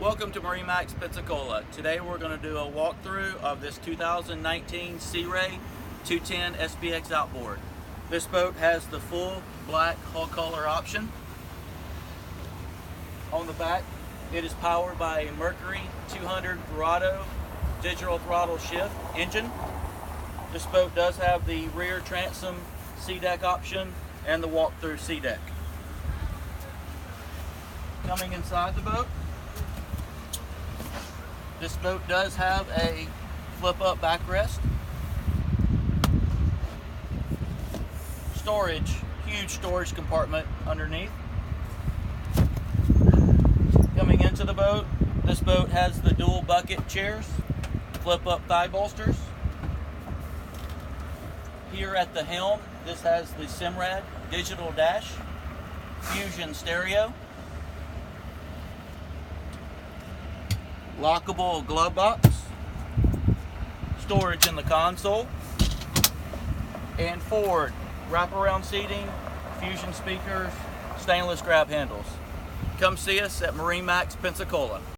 Welcome to MarineMax Pensacola. Today we're going to do a walkthrough of this 2019 Sea Ray 210 SPX Outboard. This boat has the full black hull color option. On the back, it is powered by a Mercury 200 Verado digital throttle shift engine. This boat does have the rear transom sea deck option and the walk-through sea deck. Coming inside the boat, this boat does have a flip-up backrest, storage, huge storage compartment underneath. Coming into the boat, this boat has the dual bucket chairs, flip-up thigh bolsters. Here at the helm, this has the Simrad digital dash, fusion stereo, lockable glove box, storage in the console, and forward wraparound seating, fusion speakers, stainless grab handles. Come see us at MarineMax Pensacola.